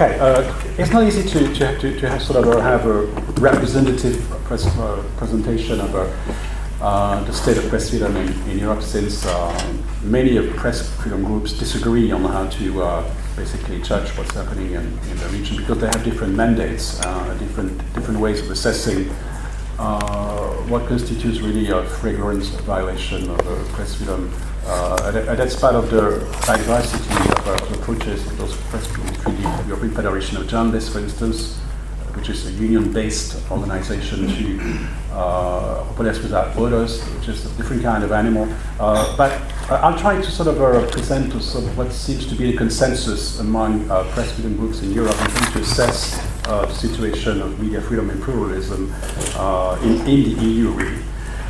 Okay, it's not easy to have sort of have a representative presentation of the state of press freedom in Europe, since many of press freedom groups disagree on how to basically judge what's happening in the region, because they have different mandates, different ways of assessing what constitutes really a flagrant violation of press freedom. And that's part of the diversity of approaches of those press freedom treaty. The European Federation of Journalists, for instance, which is a union-based organization to Reporters Without Borders, which is a different kind of animal. But I'll try to sort of present sort of what seems to be the consensus among press freedom groups in Europe in terms to assess the situation of media freedom and pluralism in the EU, really.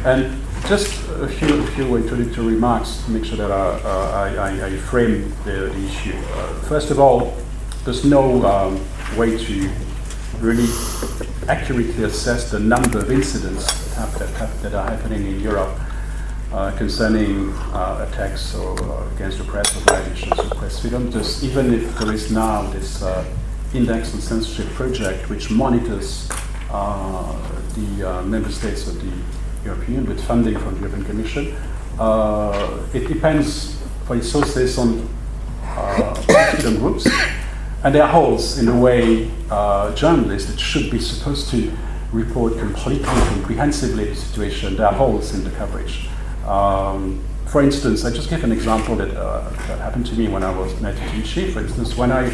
And just a few introductory remarks to make sure that I frame the issue. First of all, there's no way to really accurately assess the number of incidents that are happening in Europe concerning attacks or against the press or violations of press freedom. Just even if there is now this Index on Censorship project, which monitors the member states of the European with funding from the European Commission, it depends for its sources on press freedom groups. And there are holes in the way journalists that should be supposed to report completely, comprehensively the situation. There are holes in the coverage. For instance, I just give an example that happened to me when I was an editor-in-chief. For instance, when I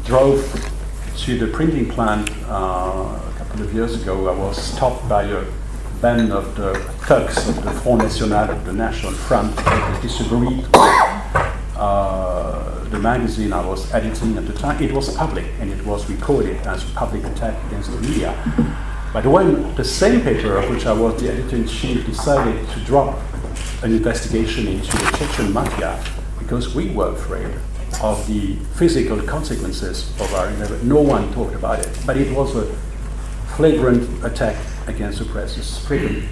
drove to the printing plant a couple of years ago, I was stopped by a band of the thugs of the Front National, of the National Front, that disagreed with the magazine I was editing at the time. It was public, and it was recorded as a public attack against the media. But when the same paper, of which I was the editor-in-chief, decided to drop an investigation into the Chechen mafia, because we were afraid of the physical consequences of our endeavor, no one talked about it. But it was a flagrant attack against the press, a flagrant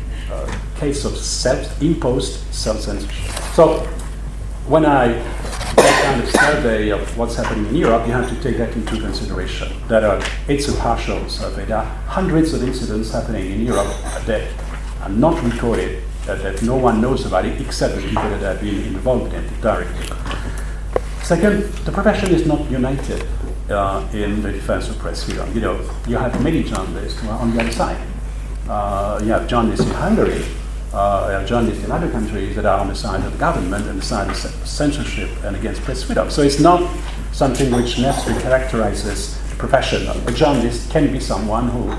case of self-imposed self-censorship. So when I that kind of survey of what's happening in Europe, you have to take that into consideration. It's a partial survey. There are hundreds of incidents happening in Europe that are not recorded, that no one knows about it, except the people that have been involved in it directly. Second, the profession is not united in the defense of press freedom. You know, you have many journalists who are on the other side. You have journalists in Hungary, you have journalists in other countries that are on the side of the government and the side of censorship and against press freedom. So it's not something which necessarily characterizes the profession. A journalist can be someone who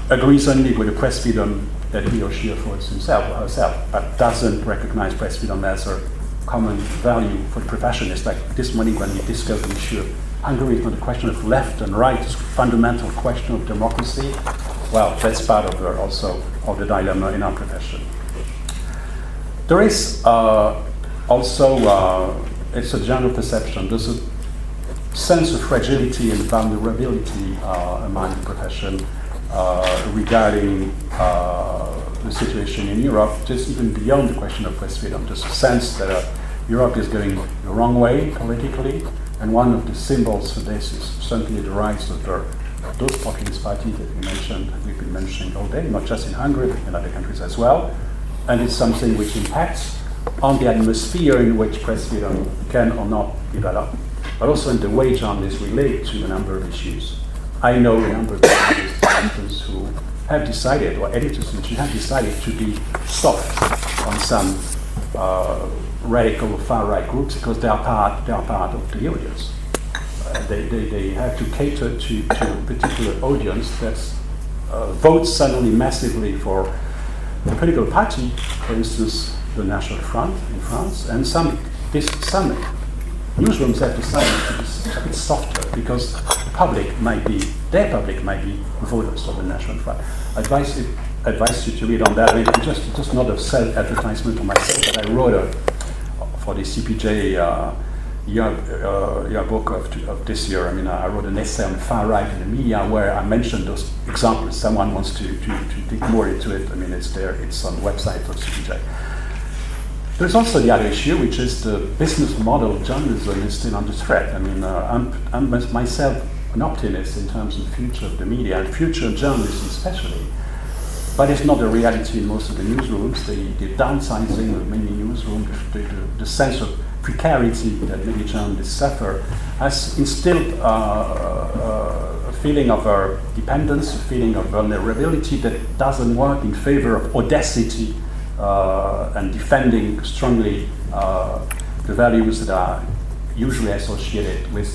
agrees only with the press freedom that he or she affords himself or herself, but doesn't recognize press freedom as a common value for the profession. It's like this morning when we discussed the issue of Hungary is not a question of left and right, it's a fundamental question of democracy. Well, that's part of also of the dilemma in our profession. There is also, it's a general perception, there's a sense of fragility and vulnerability among the profession regarding the situation in Europe, just even beyond the question of press freedom. There's a sense that Europe is going the wrong way politically, and one of the symbols for this is certainly the rise of those populist parties that we mentioned, we've been mentioning all day, not just in Hungary, but in other countries as well. And it's something which impacts on the atmosphere in which press freedom can or not develop, but also in the way journalists relate to a number of issues. I know a number of journalists, for instance, who have decided, or editors which have decided to be soft on some radical or far-right groups because they are part of the audience. They have to cater to a particular audience that votes suddenly massively for the political party, for instance, the National Front in France, and some newsrooms have decided to be a bit softer because their public might be voters of the National Front. I advise you to read on that. I mean, just not a self-advertisement for myself, but I wrote for the CPJ yearbook of this year. I mean, I wrote an essay on the far right in the media where I mentioned those examples. Someone wants to dig more into it. I mean, it's there. It's on the website of CPJ. There's also the other issue, which is the business model of journalism is still under threat. I mean, I'm myself an optimist in terms of the future of the media and future of journalism especially, but it's not the reality in most of the newsrooms. The downsizing of many newsrooms, the sense of precarity that many journalists suffer has instilled a feeling of dependence, a feeling of vulnerability that doesn't work in favor of audacity and defending strongly the values that are usually associated with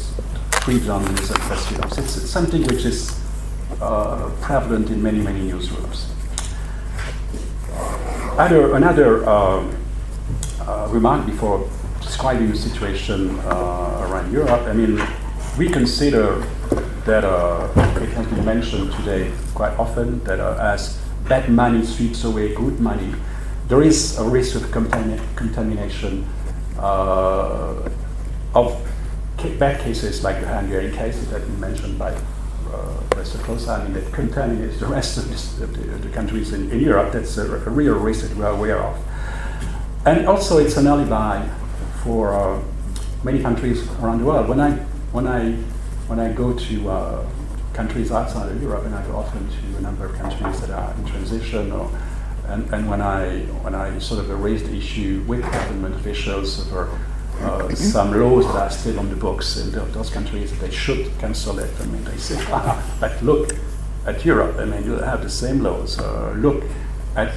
free journalism and press freedom. It's something which is prevalent in many newsrooms. Another remark before describing the situation around Europe. I mean, we consider that it has been mentioned today quite often that as bad money sweeps away good money, there is a risk of contamination of bad cases like the Hungarian case that we mentioned by Professor Klosa. I mean, that contaminates the rest of the countries in Europe. That's a real risk that we are aware of. And also it's an alibi for many countries around the world. When I go to countries outside of Europe, and I go often to a number of countries that are in transition, and when I sort of raise the issue with government officials over some laws that are still on the books in those countries, they should cancel it. I mean, they say, but look at Europe. I mean, you have the same laws. Look at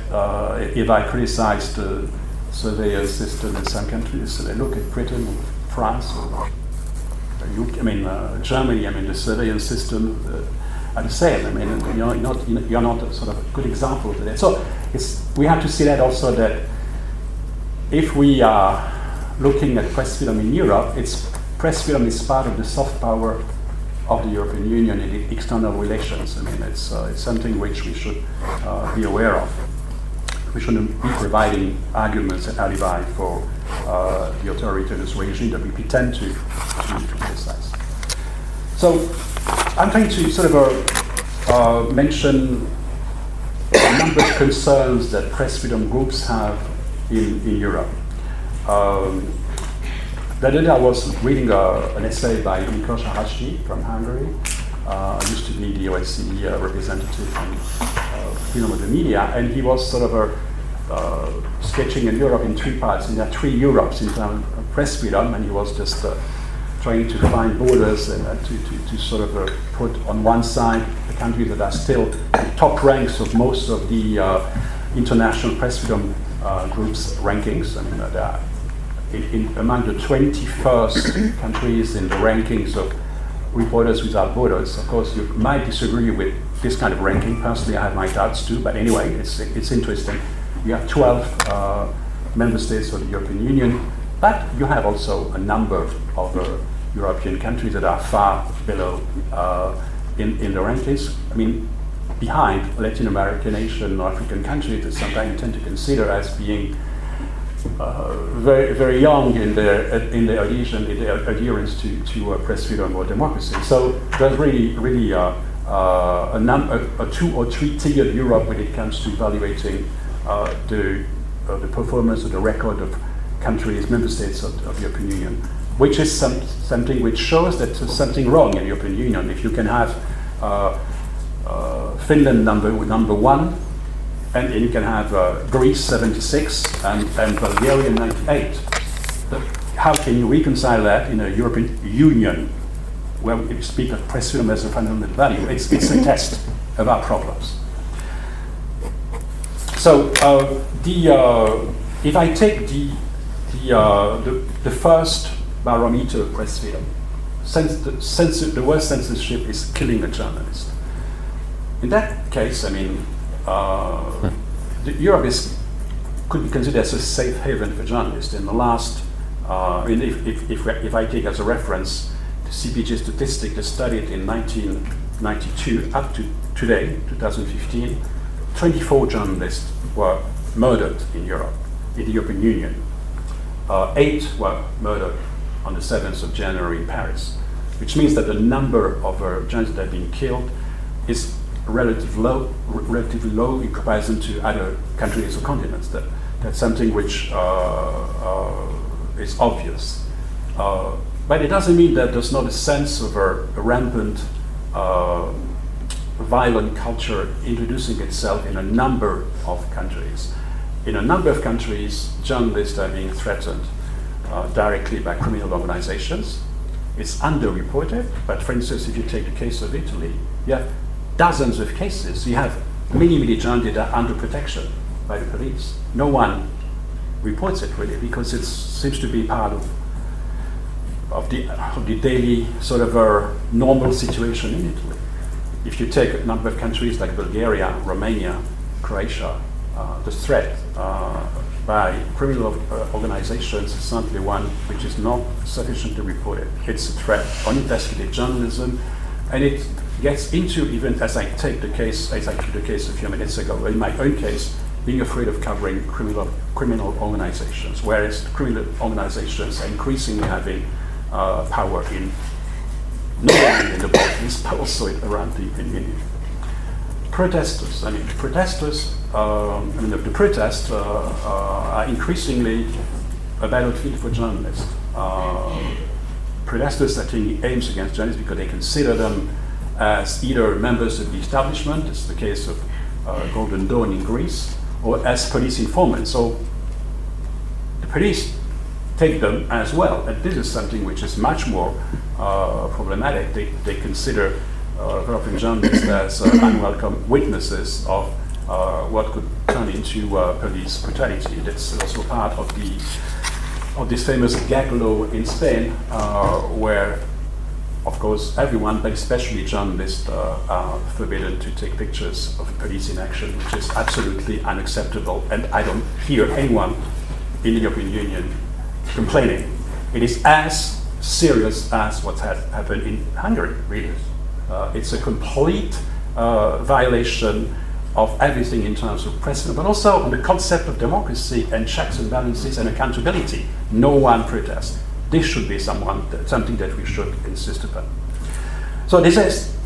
if I criticize the surveillance system in some countries, so they look at Britain, France, or UK, Germany. I mean, the surveillance system are the same. I mean, you're not a sort of good example of that. So we have to see that also, that if we are looking at press freedom in Europe, press freedom is part of the soft power of the European Union in the external relations. I mean, it's something which we should be aware of. We shouldn't be providing arguments and alibi for the authoritarian regime that we pretend to criticize. So I'm trying to sort of mention a number of concerns that press freedom groups have in Europe. The other day I was reading an essay by Mikos Arashti from Hungary. Used to be the OSCE representative on freedom of the media, and he was sort of sketching in Europe in three parts. And there are three Europes in terms of press freedom, and he was just trying to find borders and to sort of put on one side the countries that are still the top ranks of most of the international press freedom groups' rankings. I mean, there are among the 21st countries in the rankings of Reporters Without Borders. Of course, you might disagree with this kind of ranking. Personally, I have my doubts too, but anyway, it's interesting. You have 12 member states of the European Union, but you have also a number of European countries that are far below in the rankings. I mean, behind Latin American nation or African countries that sometimes you tend to consider as being very, very young in their adherence to press freedom or democracy. So there's really a 2 or 3 tiered Europe when it comes to evaluating the performance or the record of countries, member states of the European Union, which is something which shows that there's something wrong in the European Union. If you can have Finland number 1, and you can have Greece 76 and Bulgaria 98. How can you reconcile that in a European Union where we speak of press freedom as a fundamental value? It's a test of our problems. So if I take the first barometer of press freedom, the word censorship is killing a journalist. In that case, I mean, Europe could be considered as a safe haven for journalists. In the last, if I take as a reference the CPJ statistic that studied in 1992 up to today, 2015, 24 journalists were murdered in Europe, in the European Union. 8 were murdered on the 7th of January in Paris, which means that the number of journalists that have been killed is relatively low in comparison to other countries or continents. The That's something which is obvious. But it doesn't mean that there's not a sense of a rampant violent culture introducing itself in a number of countries. In a number of countries, journalists are being threatened directly by criminal organizations. It's underreported, but for instance, if you take the case of Italy, you have dozens of cases. You have many journalists that are under protection by the police. No one reports it really because it seems to be part of the daily sort of a normal situation in Italy. If you take a number of countries like Bulgaria, Romania, Croatia, the threat by criminal organizations is simply one which is not sufficiently reported. It's a threat on investigative journalism, and it gets into, even as I took the case a few minutes ago, in my own case, being afraid of covering criminal organizations, whereas criminal organizations are increasingly having power in not only in the Balkans, but also around the European Union. Protesters, the protests are increasingly a battlefield for journalists. Protesters are taking aims against journalists because they consider them as either members of the establishment, it's the case of Golden Dawn in Greece, or as police informants. So the police take them as well, and this is something which is much more problematic. They consider European journalists as unwelcome witnesses of what could turn into police brutality. That's also part of this famous gag law in Spain, where, of course, everyone, but especially journalists, are forbidden to take pictures of police in action, which is absolutely unacceptable. And I don't hear anyone in the European Union complaining. It is as serious as what had happened in Hungary, really. It's a complete violation of everything in terms of precedent, but also on the concept of democracy and checks and balances and accountability. No one protests. This should be something that we should insist upon. So this is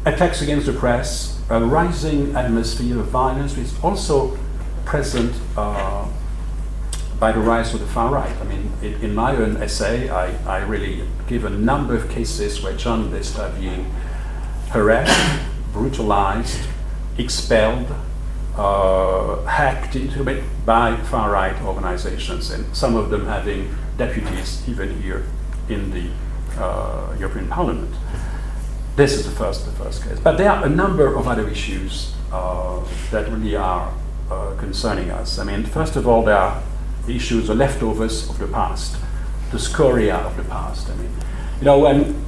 attacks against the press, a rising atmosphere of violence, which is also present by the rise of the far right. I mean, in my own essay, I really give a number of cases where journalists are being harassed, brutalized, expelled, hacked into it by far right organizations, and some of them having deputies even here in the European Parliament. This is the first case. But there are a number of other issues that really are concerning us. I mean, first of all, there are the issues, the leftovers of the past, the scoria of the past. I mean, you know, when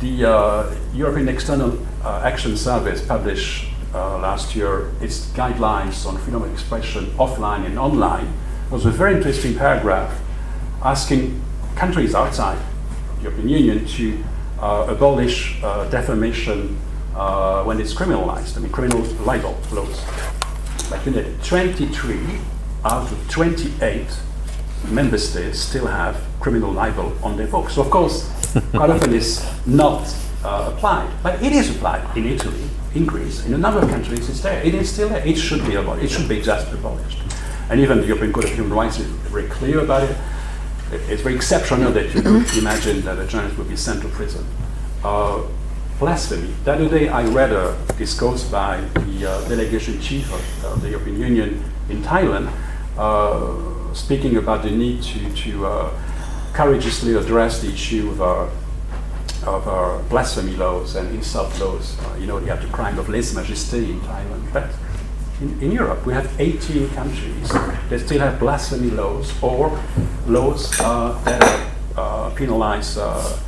the European External Action Service published last year its guidelines on freedom of expression offline and online, there was a very interesting paragraph asking countries outside the European Union to abolish defamation when it's criminalized. I mean, criminal libel laws. But you know, 23 out of 28 member states still have criminal libel on their books. So of course, quite often it's not applied, but it is applied in Italy, in Greece, in a number of countries. It's there. It is still there. It should be abolished. It should be just abolished. And even the European Court of Human Rights is very clear about it. It's very exceptional that you could imagine that a journalist would be sent to prison. Blasphemy. The other day I read a discourse by the delegation chief of the European Union in Thailand, speaking about the need to courageously address the issue of blasphemy laws and insult laws. You know, you have the crime of lèse-majesté in Thailand. But in Europe, we have 18 countries that still have blasphemy laws or laws that penalize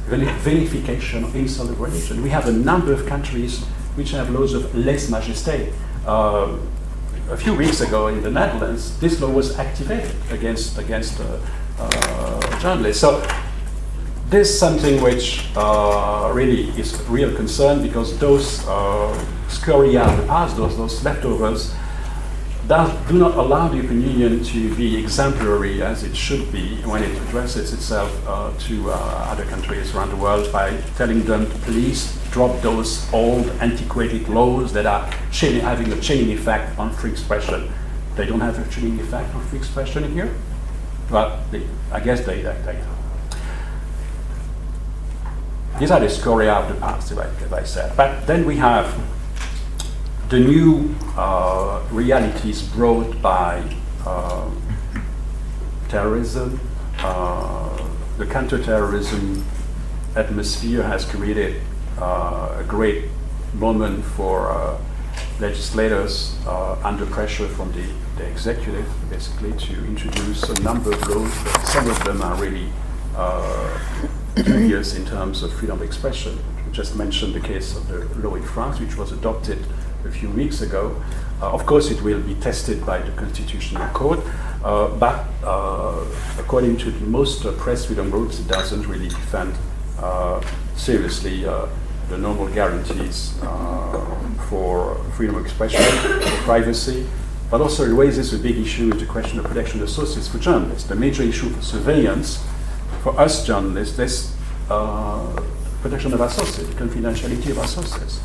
vilification of insult of religion. We have a number of countries which have laws of lèse-majesté. A few weeks ago in the Netherlands, this law was activated against journalists. So this is something which really is a real concern, because those scoria of the past, those leftovers, do not allow the European Union to be exemplary as it should be when it addresses itself to other countries around the world by telling them to please drop those old, antiquated laws that are having a chilling effect on free expression They don't have a chilling effect on free expression here, but I guess they these are the scoria of the past, as I said. But then we have the new realities brought by terrorism. The counterterrorism atmosphere has created a great moment for legislators under pressure from the executive, basically, to introduce a number of laws. Some of them are really dubious in terms of freedom of expression. We just mentioned the case of the law in France, which was adopted a few weeks ago. Of course, it will be tested by the Constitutional Court, but according to most press freedom groups, it doesn't really defend seriously the normal guarantees for freedom of expression, for privacy, but also it raises a big issue with the question of protection of sources for journalists. The major issue for surveillance, for us journalists, is protection of our sources, the confidentiality of our sources.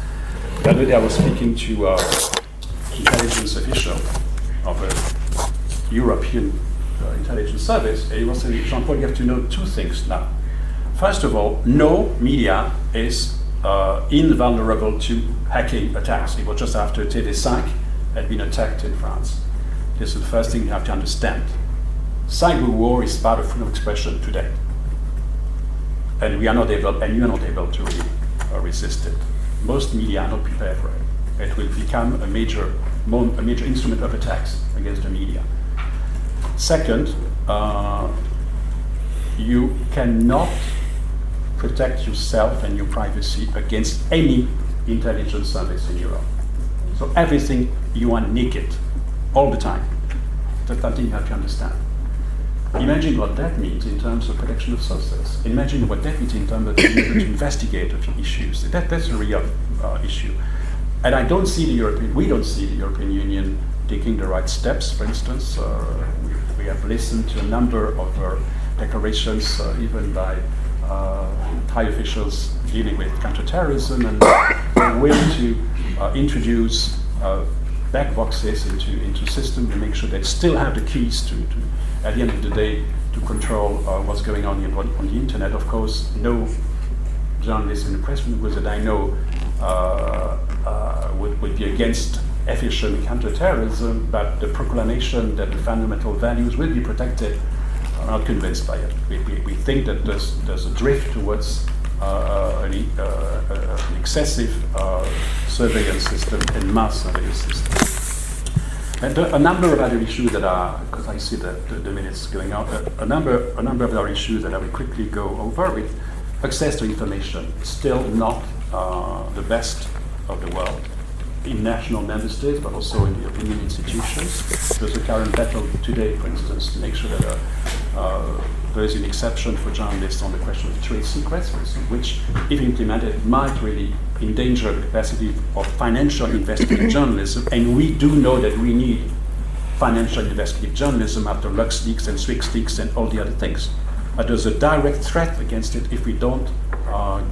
The other day I was speaking to intelligence official of a European intelligence service, and he was saying, Jean-Paul, you have to know two things now. First of all, no media is invulnerable to hacking attacks. It was just after TD5 had been attacked in France. This is the first thing you have to understand. Cyber war is part of freedom of expression today. And we are not able, and you are not able to really resist it. Most media are not prepared for it. It will become a major instrument of attacks against the media. Second, you cannot protect yourself and your privacy against any intelligence service in Europe. So everything, you are naked all the time. That's something you have to understand. Imagine what that means in terms of protection of sources. Imagine what that means in terms of being able to investigate a few issues. That's a real issue. And we don't see the European Union taking the right steps. For instance, we have listened to a number of declarations, even by high officials dealing with counterterrorism, and they're willing to introduce black boxes into system to make sure they still have the keys to at the end of the day, to control what's going on the internet. Of course, no journalist in the press room that I know would be against efficient counterterrorism, but the proclamation that the fundamental values will be protected, I'm not convinced by it. We think that there's a drift towards an excessive surveillance system and mass surveillance system. And a number of other issues that are, because I see that the minutes going out, a number of other issues that I will quickly go over with access to information, still not the best of the world in national member states, but also in the European institutions. There's a current battle today, for instance, to make sure that there is an exception for journalists on the question of trade secrets, for instance, which, if implemented, might really endanger the capacity of financial investigative journalism. And we do know that we need financial investigative journalism after LuxLeaks and SwixLeaks and all the other things. But there's a direct threat against it if we don't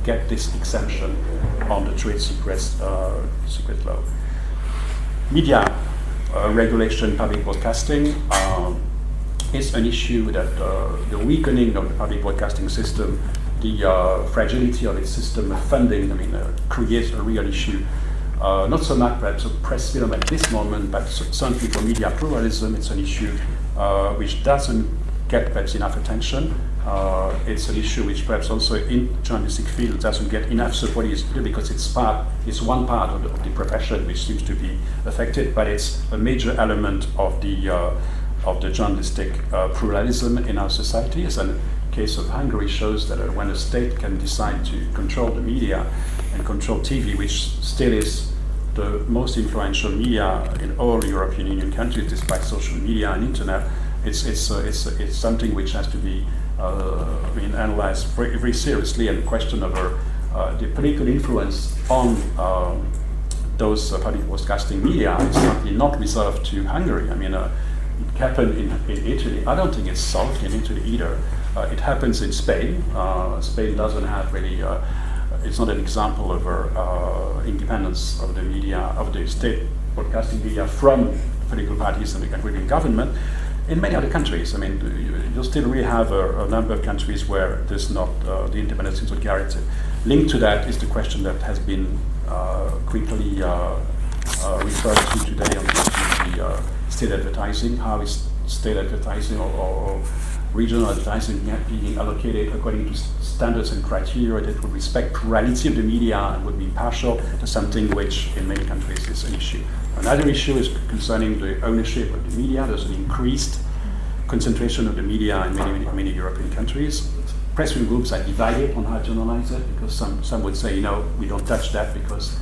get this exemption on the trade secret law. Media regulation, public broadcasting is an issue that the weakening of the public broadcasting system, the fragility of its system of funding, creates a real issue. Not so much perhaps of press freedom at this moment, but certainly for media pluralism, it's an issue which doesn't get perhaps enough attention. It's an issue which perhaps also in journalistic field doesn't get enough support because it's one part of the profession which seems to be affected, but it's a major element of the journalistic pluralism in our societies. And the case of Hungary shows that when a state can decide to control the media and control TV, which still is the most influential media in all European Union countries, despite social media and internet, it's something which has to be analyzed very seriously, and the question of the political influence on those public broadcasting media is certainly not reserved to Hungary. It happened in Italy. I don't think it's solved in Italy either. It happens in Spain. Spain doesn't have really, it's not an example of independence of the media, of the state broadcasting media from political parties and the government. In many other countries, I mean, you still really have a number of countries where there's not the independence is not guaranteed. Linked to that is the question that has been quickly referred to today on the state advertising. How is state advertising or regional advertising being allocated according to standards and criteria that would respect plurality of the media and would be impartial to something which in many countries is an issue. Another issue is concerning the ownership of the media. There's an increased concentration of the media in many European countries. Press freedom groups are divided on how to analyze it, because some would say, we don't touch that because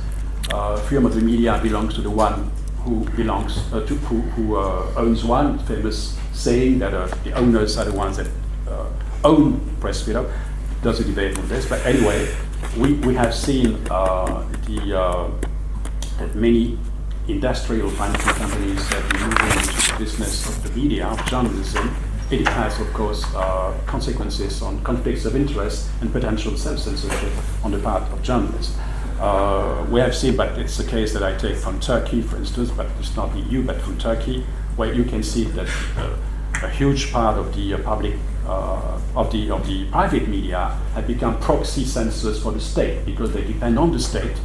freedom of the media belongs to the one who belongs who owns one. Famous saying that the owners are the ones that own press freedom. There's a debate on this, but anyway, we have seen that many industrial financial companies have been moving into the business of the media, of journalism. It has, of course, consequences on conflicts of interest and potential self-censorship on the part of journalists. We have seen, but it's a case that I take from Turkey, for instance, but it's not the EU, but from Turkey, where you can see that a huge part of the public, of the private media have become proxy censors for the state, because they depend on the state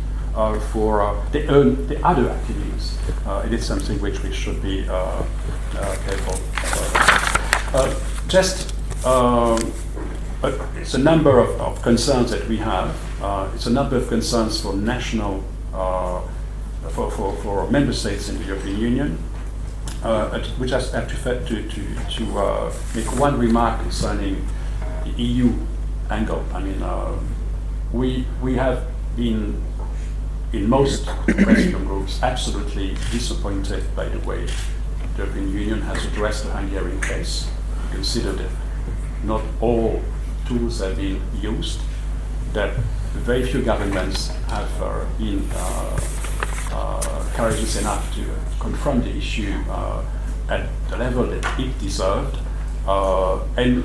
for they earn the other activities. It is something which we should be careful about. It's a number of concerns that we have. It's a number of concerns for national, for member states in the European Union, which I have to make one remark concerning the EU angle. I mean, we have been, in most press freedom groups, absolutely disappointed by the way the European Union has addressed the Hungarian case. We consider that not all tools have been used, that very few governments have been courageous enough to confront the issue at the level that it deserved. And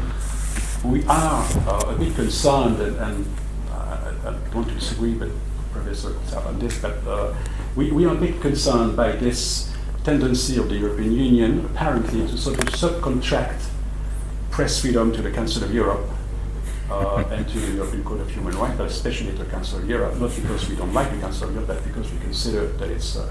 we are a bit concerned, and I don't want to disagree with Professor Saab on this, but we are a bit concerned by this tendency of the European Union, apparently, to sort of subcontract press freedom to the Council of Europe and to the European Court of Human Rights, but especially to the Council of Europe, not because we don't like the Council of Europe, but because we consider that it's a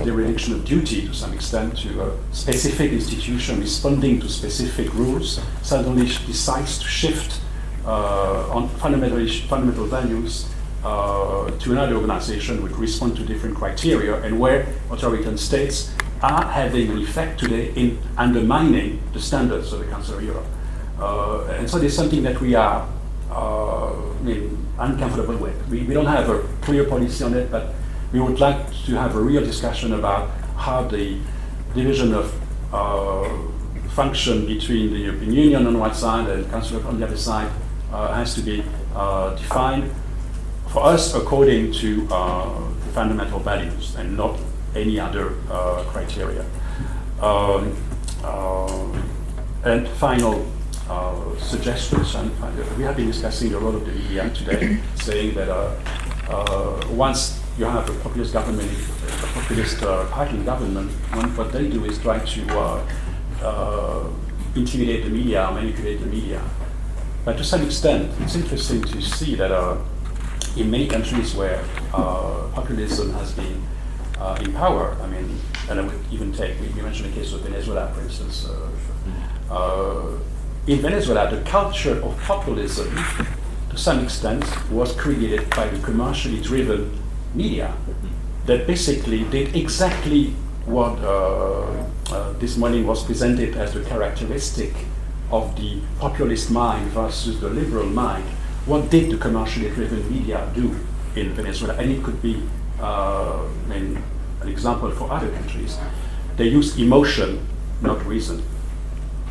dereliction of duty to some extent to a specific institution responding to specific rules, suddenly decides to shift on fundamental values to another organization which respond to different criteria, and where authoritarian states are having an effect today in undermining the standards of the Council of Europe. And so there's something that we are uncomfortable with. We don't have a clear policy on it, but we would like to have a real discussion about how the division of function between the European Union on one side and the Council of Europe on the other side has to be defined for us according to fundamental values and not any other criteria. And final suggestions, and we have been discussing a lot of the media today, saying that once you have a populist government, a populist party government, what they do is try to intimidate the media, manipulate the media. But to some extent, it's interesting to see that in many countries where populism has been in power, I mean, and I would even take, we mentioned the case of Venezuela, for instance. In Venezuela, the culture of populism, to some extent, was created by the commercially driven media that basically did exactly what this morning was presented as the characteristic of the populist mind versus the liberal mind. What did the commercially driven media do in Venezuela? And it could be an example for other countries. They used emotion, not reason.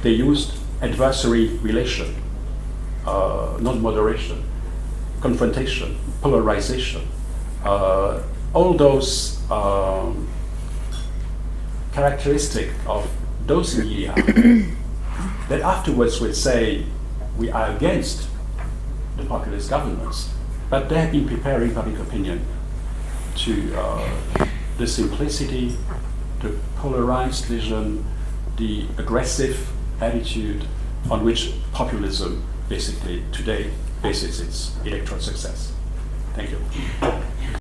They used adversary relation, not moderation, confrontation, polarization. All those characteristics of those media that afterwards would say we are against the populist governments, but they have been preparing public opinion to the simplicity, the polarized vision, the aggressive attitude on which populism basically today bases its electoral success. Thank you.